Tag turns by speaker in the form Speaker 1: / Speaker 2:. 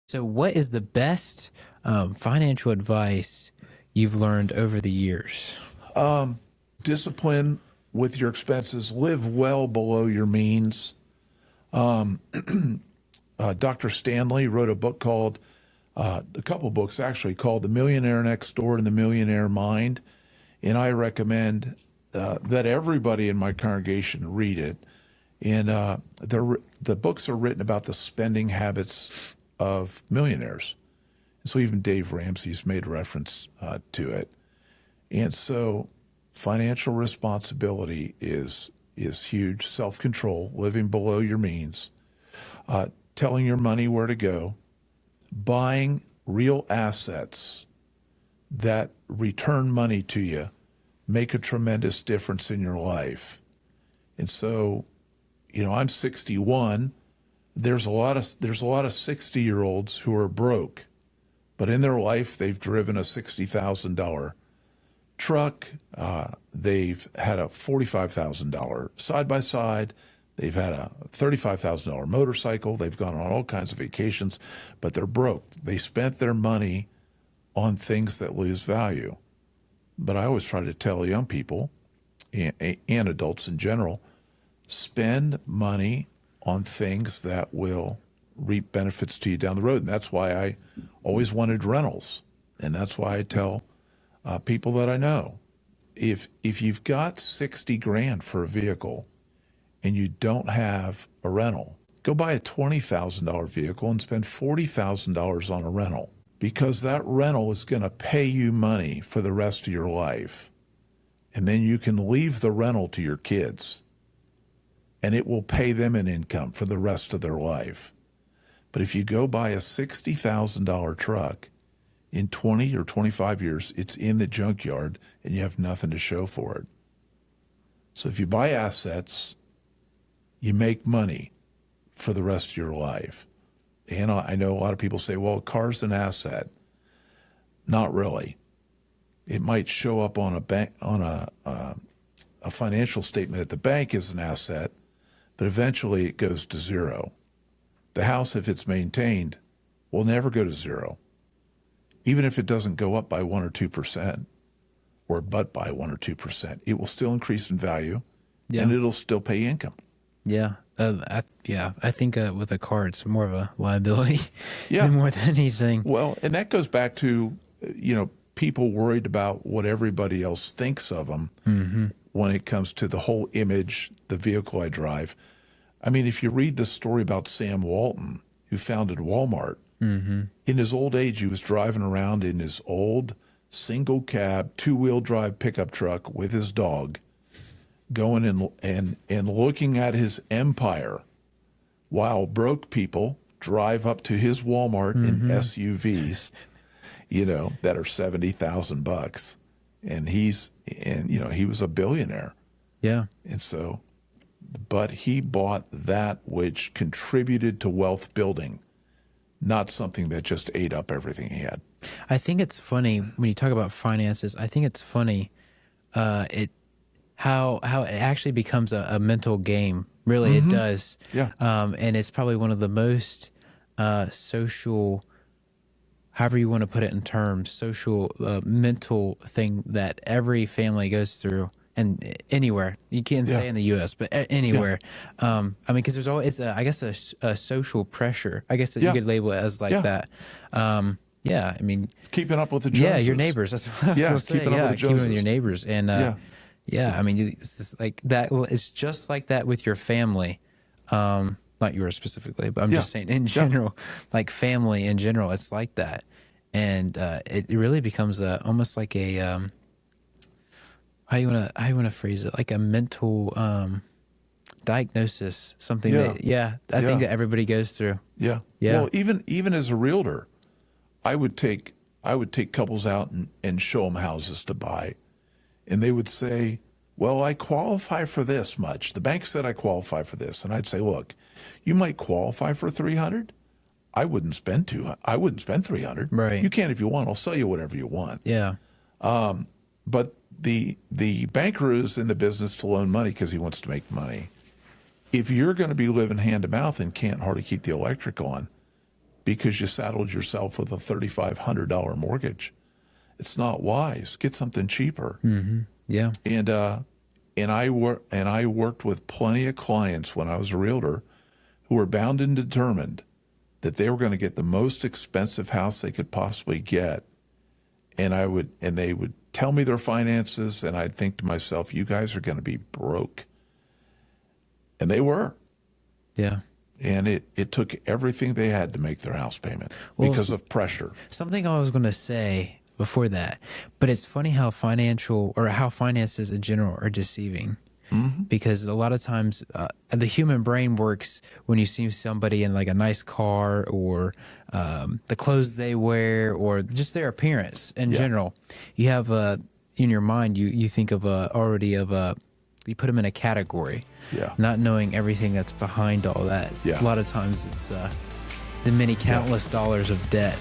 Speaker 1: So, what is the best financial advice you've learned over the years?
Speaker 2: Discipline with your expenses. Live well below your means. Dr. Stanley wrote a book called, a couple books actually, called The Millionaire Next Door and The Millionaire Mind. And I recommend that everybody in my congregation read it. And the books are written about the spending habits of millionaires. And so even Dave Ramsey's made reference to it. And so financial responsibility is huge. Self-control, living below your means, telling your money where to go, buying real assets that return money to you, make a tremendous difference in your life. And so, I'm 61. There's a lot of 60-year-olds who are broke, but in their life they've driven a $60,000 truck. They've had a $45,000 side by side. They've had a $35,000 motorcycle. They've gone on all kinds of vacations, but they're broke. They spent their money on things that lose value. But I always try to tell young people and adults in general, spend money on things that will reap benefits to you down the road. And that's why I always wanted rentals. And that's why I tell people that I know, if you've got 60 grand for a vehicle and you don't have a rental, go buy a $20,000 vehicle and spend $40,000 on a rental, because that rental is going to pay you money for the rest of your life. And then you can leave the rental to your kids and it will pay them an income for the rest of their life. But if you go buy a $60,000 truck, in 20 or 25 years, it's in the junkyard and you have nothing to show for it. So if you buy assets, you make money for the rest of your life. And I know a lot of people say, well, a car's an asset. Not really. It might show up on a bank, on a financial statement at the bank as an asset, but eventually it goes to zero. The house, if it's maintained, will never go to zero. Even if it doesn't go up by 1 or 2%, or but by 1 or 2%, it will still increase in value, and it'll still pay income.
Speaker 1: Yeah. I think with a car, it's more of a liability
Speaker 2: Yeah.
Speaker 1: more than anything.
Speaker 2: Well, and that goes back to, people worried about what everybody else thinks of them when it comes to the whole image, the vehicle I drive. I mean, if you read the story about Sam Walton, who founded Walmart, in his old age, he was driving around in his old single cab, 2-wheel drive pickup truck with his dog, going and looking at his empire, while broke people drive up to his Walmart in SUVs, that are $70,000, and he was a billionaire.
Speaker 1: Yeah.
Speaker 2: And so, but he bought that which contributed to wealth building, not something that just ate up everything he had.
Speaker 1: I think it's funny when you talk about finances. I think it's funny how it actually becomes a mental game. Really, it does.
Speaker 2: Yeah.
Speaker 1: And it's probably one of the most social, however you want to put it in terms, social mental thing that every family goes through. And anywhere, you can't say in the U.S., but anywhere. Because there's always, I guess, a social pressure. I guess that you could label it as like that.
Speaker 2: It's keeping up with the Joneses.
Speaker 1: Yeah, your neighbors. That's what I was going to say.
Speaker 2: Keeping up with the Joneses.
Speaker 1: Keeping with your neighbors. And it's just like that. It's just like that with your family. Not yours specifically, but I'm just saying in general, like family in general, it's like that. And it really becomes almost like a how you want to phrase it, like a mental diagnosis, something that I think that everybody goes through.
Speaker 2: Yeah. Well, even as a realtor, I would take couples out and show them houses to buy, and they would say, well, I qualify for this much. The bank said I qualify for this, and I'd say, look, you might qualify for 300. I wouldn't spend 300.
Speaker 1: Right.
Speaker 2: You can if you want. I'll sell you whatever you want.
Speaker 1: Yeah.
Speaker 2: But the banker is in the business to loan money because he wants to make money. If you're going to be living hand to mouth and can't hardly keep the electric on, because you saddled yourself with a $3,500 mortgage. It's not wise. Get something cheaper.
Speaker 1: Yeah.
Speaker 2: And I worked with plenty of clients when I was a realtor who were bound and determined that they were going to get the most expensive house they could possibly get. And they would tell me their finances, and I'd think to myself, you guys are going to be broke. And they were.
Speaker 1: Yeah.
Speaker 2: And it took everything they had to make their house payment because of pressure.
Speaker 1: Something I was going to say before that, but it's funny how finances in general are deceiving. Because a lot of times the human brain works when you see somebody in like a nice car or the clothes they wear or just their appearance in general. You have in your mind, you think of you put them in a category, not knowing everything that's behind all that.
Speaker 2: Yeah.
Speaker 1: A lot of times it's the many countless dollars of debt